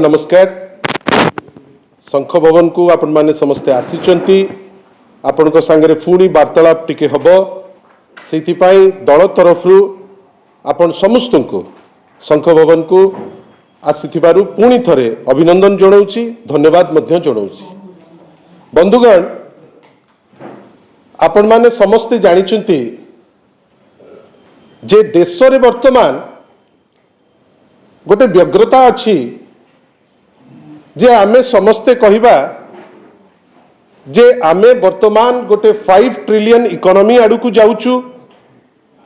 नमस्कार। शंख भवन को आपण माने समस्ते आसीचंती आपण सांगे पुणी वार्तालाप टिके हम से दल तरफ आपण समस्त को शंख भवन को आसीथिबारु पुणी थरे अभिनंदन जनाऊँगी, धन्यवाद मध्य जनाऊँगी। बंधुगण, आपण माने समस्ते जानिचंती जे देश रे वर्तमान गोटे व्यग्रता अच्छी जे आमे समस्ते कहिबा जे आमे वर्तमान गोटे 5 ट्रिलियन इकोनॉमी आड़ू को जाऊचु।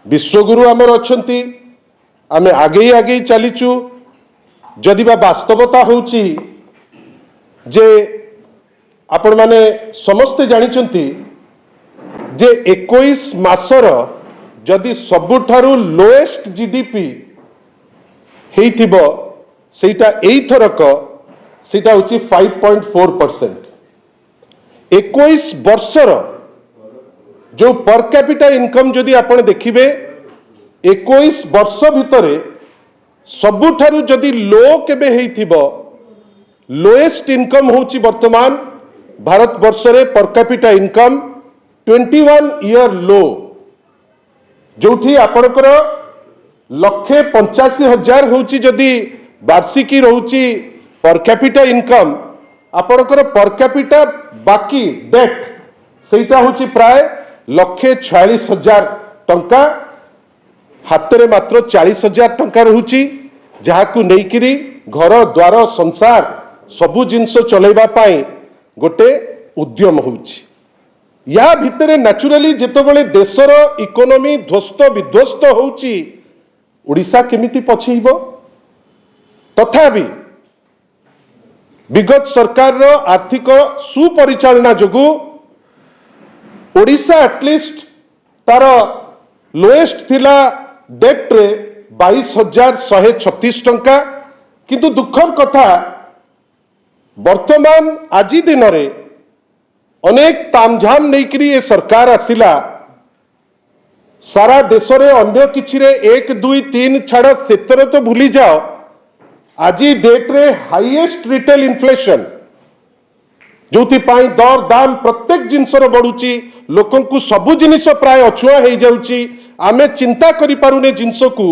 विश्वगुरु आमर अच्छंती, आमे आगे आगे चलीचु। जदि बा वास्तवता होची जे आपण माने समस्ते जानिचंती जे 21 मासर जदि सबुठारु लोएस्ट जीडीपी हेइथिबो सेटा एई थरक सेटा होची 5.4%। 21 वर्षर जो पर कैपिटा इनकम जदि आपण देखिबे 21 वर्ष भितरे सबुठारु जदि लो केबे हेइथिबो लोएस्ट इनकम होची वर्तमान भारत वर्ष रे पर कैपिटा इनकम 21 ईयर लो, जोठी आपणकर 1,85,000 होची जदि वार्षिकी रहूची पर कैपिटा इनकम, आपणकर पर कैपिटा बाकी डेट सेटा होची प्राय 1,46,000 टंका। हाथ रे मात्र 40,000 टंका रहूची, जहाकू नेइकिरी घर द्वार संसार सबु जिनस चलैबा पाई गोटे उद्यम होची। या भितरे नेचुरली जेतबेले देशर इकोनॉमी ध्वस्त विध्वस्त होची ओडिशा केमिति पछैब। तथापि विगत सरकार रो आर्थिक सुपरिचालना जोगु ओडिशा एटलिस्ट तार लोएस्ट थिला डेट रे 22,136 टंका। किंतु दुखर कथा वर्तमान आजी दिन रे अनेक तामझाम नहींकरी ये सरकार आसिला। सारा देश रे अन्य किछि रे 1 2 3 छाड़ सेतरे तो भूली जाओ, आज डेट रे हाईएस्ट रिटेल इन्फ्लेशन जोथि पाई दर दाम प्रत्येक जिनसर बढ़ुची, लोकन को सबु जिनिस प्राय अछुआ हो जाउची। आमे चिंता करि पारुने जिनस को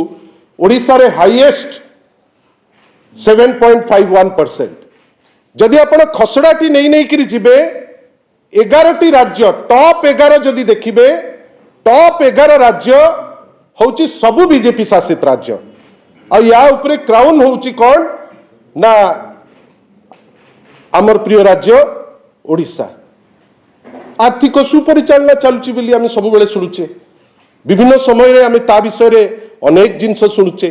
ओडिशा रे हाईएस्ट 7.51%। जदि आपण खसड़ाटी नहीं नहीं करी जिबे 11टी राज्य टॉप 11 जदि देखिबे टॉप 11 राज्य होची सबु बीजेपी शासित राज्य। आ या उपरे क्राउन होची कौन ना आमर प्रिय राज्य ओडिशा। आर्थिक सुपरिचालना चलुची बोली आमे सब बेले सुनुचे, विभिन्न समय रे आमे ता विषय रे अनेक जिनस सुनुचे।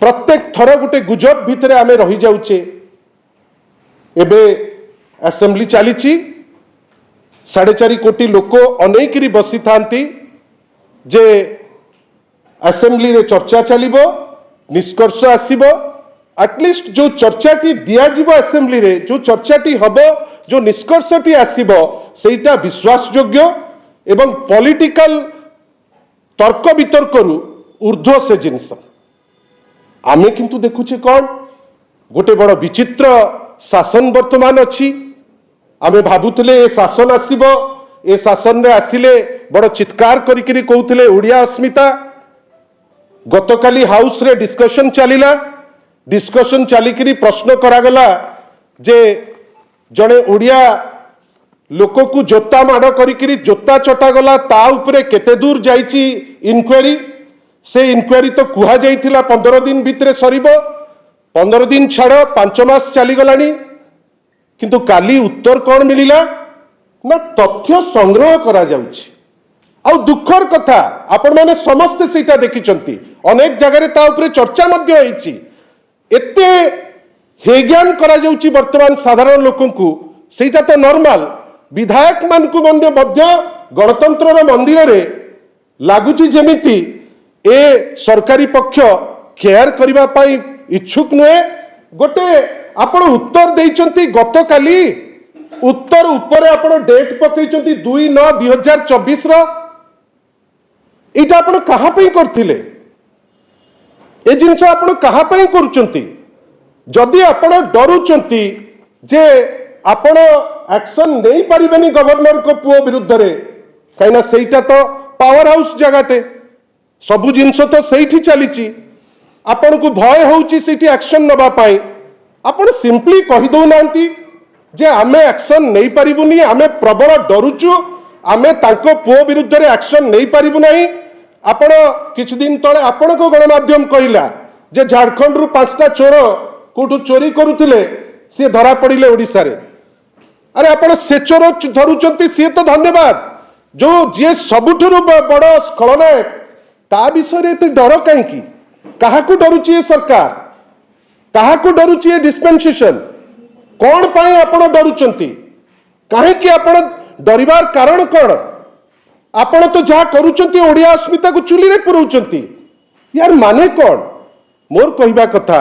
प्रत्येक थर गुटे गुजब भितरे आमे रही जाउचे। एबे असेंबली चली 4.5 कोटी लोक अनेकरी बसी थांती जे असेंबली रे चर्चा चलिबो, निष्कर्ष आसीबो। एटलिस्ट जो चर्चाटी दिया जीवो असेंबली रे, जो चर्चाटी हबो, जो निष्कर्षटी आसीबो सेटा विश्वास योग्य एवं पॉलिटिकल तर्क वितर्करू ऊर्ध्व से जिनस। आमे किंतु देखुचे कौन गोटे बड़ विचित्र शासन वर्तमान अच्छी। आमे भाबुतले ए शासन आसीबो, ए शासन रे आसिले बड़ चित्कार करिकरी कहउतले ओडिया अस्मिता। गतकाली हाउस रे डिस्कशन चलिला, डिस्कशन चलिकरी प्रश्न करागला जे जड़े ओडिया लोक को जोता माड़ करिकरी जोता चटागला ता उपरे केते दूर जाइची इनक्वारी। से इनक्वारी तो कुहा जाइथिला 15 दिन भितरे सरीबो, 15 दिन छाड़ 5 मास चली गलानी। किंतु काली उत्तर कौन मिलिला ना तथ्य संग्रह करा जाउची। आउ दुखर कथा आपण माने समस्त सेटा देखिचंती, अनेक जगह रे ता उपरे चर्चा मध्य होईची। एते हेज्ञान करा जाउची वर्तमान साधारण लोकन को, सेटा तो नॉर्मल। विधायक मान को मध्य गणतंत्र मंदिर रे लागुची जेमिति ए सरकारी पक्ष केयर करिबा पाई इच्छुक नुहे। गोटे आपण उत्तर देइचंती गतकाली, उत्तर ऊपर आपण डेट पकईचंती 2/9/2024 रो। एटा आपण कहा पई करथिले, ए जिनस आपण कहा पई करूचंती? जदि आपण डरुचंती जे आपण एक्शन नहीं पारिबेनी गवर्नर को पुओ विरुद्ध रे कहीं सेटा तो पावर हाउस जगहटे सबु जिनस तो सेठी चली आपण को भय होउची सेठी एक्शन नबा पाई आपण सिंपली कहि दउ नांती जे आमे एक्शन नहीं पारिबुनी आमे प्रबल डरुचु आमे तांको पुओ विरुद्ध रे एक्शन नहीं पारिबु नाही आपण किछ दिन तळे आपण को गणमाध्यम कहिला जे झारखंड रु 5टा चोर कोठु चोरी करुथिले से धरा पड़िले ओडिसा रे अरे आपण से चोर धरुचंती से तो धन्यवाद जो जे सबुठुरु बड़ खलनायक ता विषय रे एते डर काहे की काहाकू डरुची ये सरकार काहाकू डरुची ये डिस्पेंसेशन कौन पाई आपण डरुचंती काहे की आपण डरिवार कारण कौन आपण तो जहा करूचंती ओडिया अस्मिता को चुली रे पुरौचंती यार माने कौन मोर कहबा कथा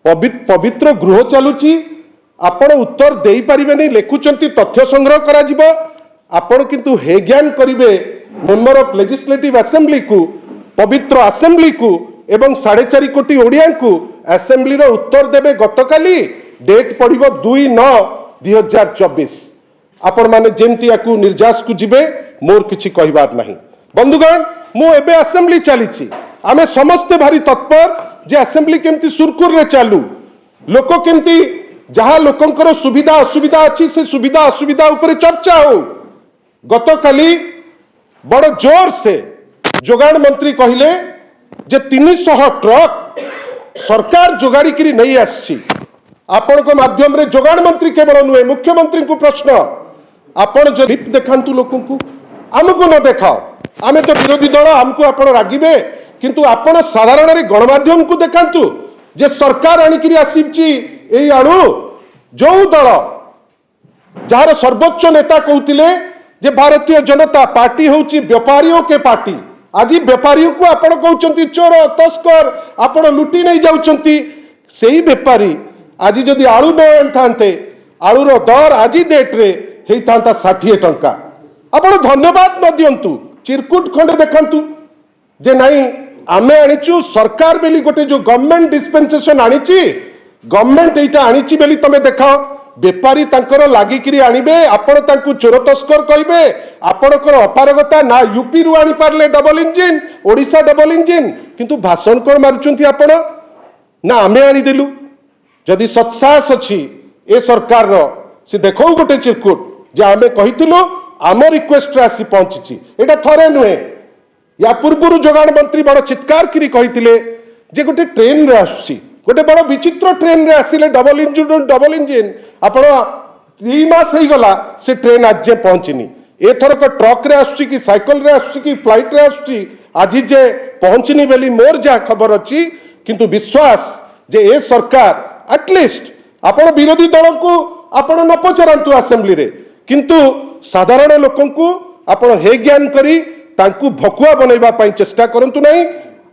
पवित्र गृह चलुची आपण उत्तर देई परिबेनी लेखुचंती तथ्य संग्रह करा जिवो आपण किंतु हे ज्ञान करिवे मेंबर ऑफ लेजिस्लेटिव असेंबली को पवित्र असेंबली को एवं 4.5 कोटी ओडिया को असेंबली रो उत्तर देबे गतकाली डेट पड़िबो 2/9/2024 आपण माने जेमती याकू निर्जास को जिबे मोर किछि कहिबार नाही बंधुगण मु एबे असेंबली चलीछि आमे समस्त भारी तत्पर जे असेंबली केमती सुरखुर रे चालू लोक केमती जहां लोकंकर सुविधा असुविधा अछि से सुविधा असुविधा ऊपर चर्चा हो गतकाली बड़ जोर से जोगाण मंत्री कहिले जे 300 ट्रक सरकार जोगाड़ी करी नहीं आछि आपण को माध्यम रे जोगाण मंत्री केवल नुहे मुख्यमंत्री को प्रश्न आपण जो लिप देखांतु लोकन को हमको न देखाओ आमे तो विरोधी दल हमको आपण रागिबे किंतु आपण साधारण रे गणमाध्यम को देखांतु जे सरकार आनी करी आसीची एई आड़ू जो दल जार सर्वोच्च नेता कहते जे भारतीय जनता पार्टी होची व्यापारियों के पार्टी आज व्यापारियों को आपण कहउचंती चोर तस्कर आपण लुटी नहीं जाउचंती सेही व्यापारी आज जदि आलू न थांते आलूर दर आज डेट रे हेई थांता 60 टंका आपण धन्यवाद न दियंतु चिरकुट खंडे देखंतु जे नहीं आमे आनिचु सरकार बेली गोटे जो गवर्नमेंट डिस्पेंसेशन आनिची गवर्नमेंट एटा आनिची बेली तमे देखाओ बेपारी तांकर लागिकिरी आनिबे आपण तांकु चोर तस्कर कहिबे आपणकर अपारगता ना यूपी रु आनी Parle double engine Odisha double engine किंतु भाषण कोन मारुचंती आपण ना आमे आनी देलु जदि सत्साहस अछि ए सरकार रो से देखौ गोटे चिरकुट जे आमे कहितलु आम रिक्वेस्ट रे आसी पहुंची एटा थरे नुहे या पूर्व जोगाण मंत्री बड़ चित्कार करी कहितिले जे गोटे ट्रेन रे आसी गोटे बड़ विचित्र ट्रेन रे आसिले डबल इंजिन आपण 3 मास हो गला से ट्रेन आज जे पहुंचनी एथरक ट्रक रे आसुची कि साइकिल रे आसुची कि फ्लाइट रे आसुची आज जे पहुंचनी बेली मोर जा खबर अछि किंतु विश्वास जे ए सरकार एटलिस्ट आपण विरोधी दल को आपण न पचरंतु असेंबली रे किंतु साधारण लोकन को आपण हे ज्ञान करी तांकु भकुआ बनैबा पई चेष्टा करंतु नहीं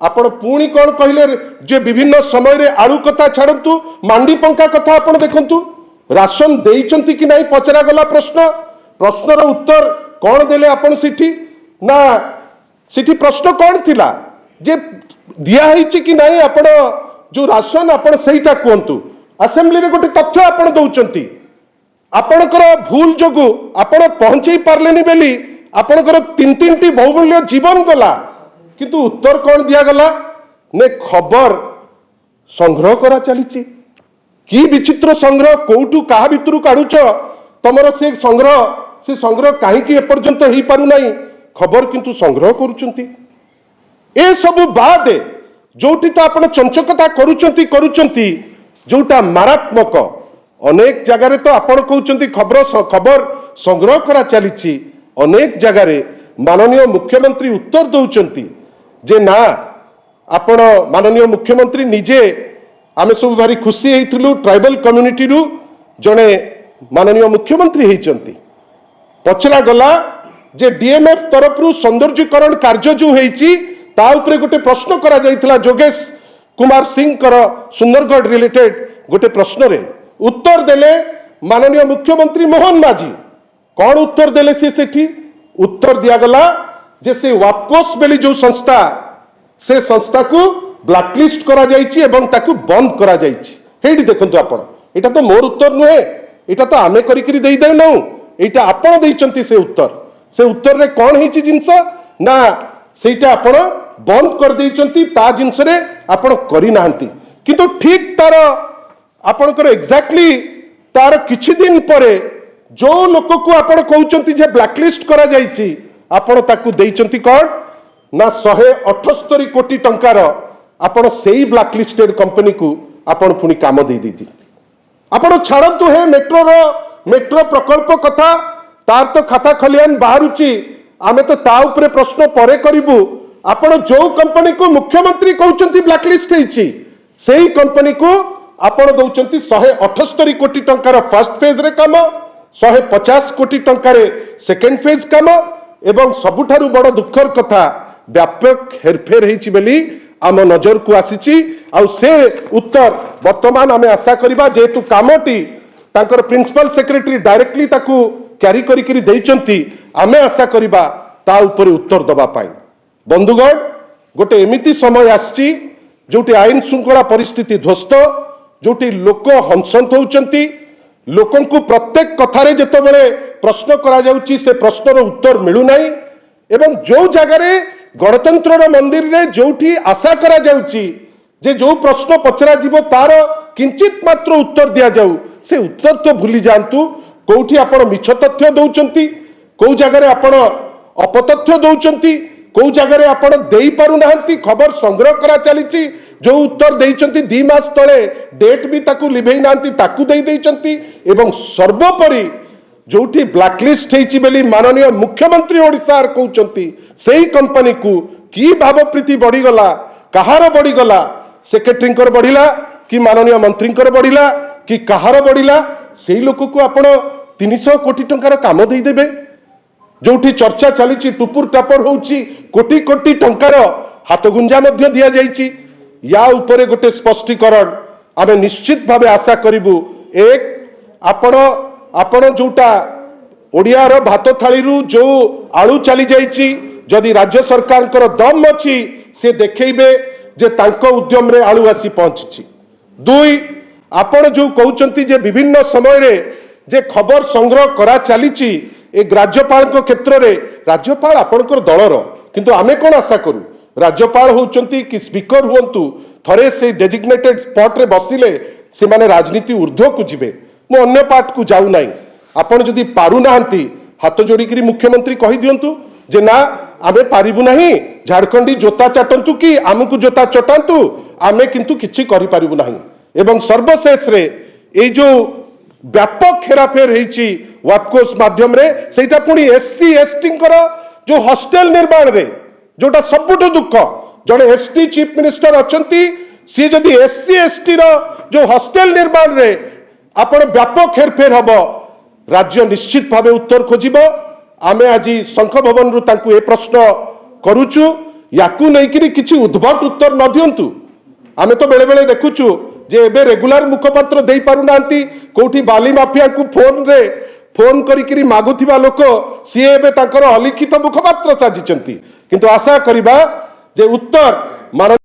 आपण पुणी कौन कहले जे विभिन्न समय रे आलू कथा छाड़तु मांडी पंका कथा आपण देखंतु राशन देइचंती कि नहीं पचरा गला प्रश्नर उत्तर कौन देले आपण सिठी ना सिठी प्रश्न कौन थिला जे दिया हिची कि नहीं आपण जो राशन आपण सेहीटा कहंतु असेंबली रे गोटे तथ्य आपण दउचंती आपणकर भूल जोगु आपण पहुंचई पारलेनी बेली आपणकर 3-3टी बहुमूल्य जीवन गला किंतु उत्तर कौन दिया गला ने खबर संग्रह करा चली कि विचित्र संग्रह कोठू कहा भितर काढुच तमर से संग्रह कहीं एपर्यंत हो पारु नहीं खबर किंतु संग्रह करुचंती ए सब बाद जोटी तो आपण चंचकता करुचंती जोटा मारात्मक अनेक जगह तो आपण कहउचंती खबर संग्रह करा चली अनेक जगह माननीय मुख्यमंत्री उत्तर दउचंती जे ना आपण माननीय मुख्यमंत्री निजे आमे सब भारी खुशी हेइथिलु ट्राइबल कम्युनिटी रु जने माननीय मुख्यमंत्री हेइचंती पचरा गला जे डीएमएफ तरफ रु सौंदर्यकरण कार्य जो हेइची ता ऊपर गोटे प्रश्न करा जाइथिला जोगेश कुमार सिंह कर सुंदरगढ़ रिलेटेड गोटे प्रश्न रे उत्तर देले माननीय मुख्यमंत्री मोहन माझी कौन उत्तर देले सेठी उत्तर दिया गला जे से वापकोस बेली जो संस्था से संस्था को ब्लैकलिस्ट करा जाइछि एवं ताकू बंद करा जाइछि हेठी देखंतु आपण एटा तो मोर उत्तर नुहे एटा तो आमे करिकरी देई दे नौ एटा आपण देइचंती से उत्तर रे कोन हिची जिंस ना सेटा आपण बंद कर देइचंती ता जिंस रे आपण करि नाहंती किंतु ठीक तार आपणकर एक्जाक्टली तार किछि दिन परे जो लोक को आपण कहउचंती जे ब्लैकलिस्ट करा जाईची आपण ताकू देइचंती कोन ना 178 कोटी टंकार आपण सेही ब्लैकलिस्टेड कंपनी को आपण पुनी काम दे दी आपण छाड़तु हे मेट्रो प्रकल्प कथा तार तो खाता खलियान बाहरुची आमे तो ता उपरे प्रश्न परे करिबु आपण जो कंपनी को मुख्यमंत्री कहउचंती ब्लैकलिस्ट हेची सेही कंपनी को आपण दउचंती 178 कोटी टंकार फर्स्ट फेज रे काम 150 कोटी टंकार सेकेंड फेज काम एवं सबुठारु बड़ दुखर कथा व्यापक हेरफेर हेची बेली आम नजर को आसीची आउ से उत्तर वर्तमान आमे आशा करिबा जेतु कामटी तांकर प्रिंसिपल सेक्रेटरी डायरेक्टली ताकू क्यारी करी देइचंती आमे आशा करिबा ता ऊपर उत्तर दबा पाई बंधुगण गोटे एमिति समय आसी जोटी आईन श्रृंखला परिस्थिति ध्वस्त जोटी लोक हंसंत होउचंती लोकन को प्रत्येक कथारे जेतबेले प्रश्न करा जाउची से प्रश्नर उत्तर मिलु नाही एवं जो जगह गणतंत्र मंदिर रे जोठी आशा करा जाउची जे जो प्रश्न पचरा जीवो तार किंचित मात्र उत्तर दिया जाऊ से उत्तर तो भूली जांतु कोठी आपण मिछ तथ्य दउचंती को जगह आपण अपतथ्य दउचंती को जगह आपण देई पारु नाहंती खबर संग्रह करा चलीची जो उत्तर देइचंती 2 मास तळे डेट भी ताकू लिभेई नाहंती ताकू देई देइचंती एवं सर्वोपरि जोठी ब्लैकलिस्ट हेची बेली माननीय मुख्यमंत्री ओडिसार कहउचंती सेही कंपनी को की भावप्रीति बढ़ी गला कहार बढ़ी गला सेक्रेटरींकर बढ़िला कि माननीय मंत्रींकर बढ़िला कि कहार बढ़िला सेही लोक को आपण 300 कोटी टंकार काम देई देबे जोठी चर्चा चलीची टुपुर टापर होउची कोटी कोटी टंकार हाथ गुंजा मध्य दिया जाईची या उपरे गोटे स्पष्टीकरण आमे निश्चित भावे आशा करिबु एक आपण जोटा ओडिया रो भात थाली रु जो आलू चली जाईची जदि राज्य सरकार दम अच्छी से देखेबे जे तांको उद्यम रे आलू आसी पहुंची दुई आपण जो कहउचंती जे विभिन्न समय रे जे खबर संग्रह करा चलीची ए राज्यपाल क्षेत्र रे राज्यपाल आपणकर दलर किंतु आमे कोन आशा करू राज्यपाल होउचंती कि स्पीकर हुंतु थरे से डेजिग्नेटेड स्पॉट रे बसिले से माने राजनीति ऊर्ध्व को जिबे मो अन्य पार्ट को जाऊ नाही आपण जदि पारु नाहंती हाथ जोड़ी करी मुख्यमंत्री कहि दियंतु जे ना आमे पारिबु नाही झारखंडी जोता चाटंतु कि आमको जोता चटांतु आमे किंतु किछि करि पारिबु नाही एवं सर्वशेष रे ए जो व्यापक हेराफेर हेची वापकोस माध्यम रे सेटा पुनी एससी एसटी जो हॉस्टेल निर्माण रे जोटा सबुठु दुख जड़े एसटी चीफ मिनिस्टर अछंती सी जदि एससी एसटी रो जो हॉस्टेल निर्माण रे आपण व्यापक हेरफेर हबो राज्य निश्चित भावे उत्तर खोजिबो आमे आज शंख भवन रु तांकु ए प्रश्न करूचु याकु लेकिन किछि उद्भट उत्तर न दियंतु आमे तो बेले बेले देखुचु जे एबे रेगुलर मुखपत्र देई पारु नांती कोठी बाली माफिया को फोन करी मागुथिबा लोक सी एबे तांकर अलिखित मुखपत्र साजिचंती किंतु आशा करिबा जे उत्तर मान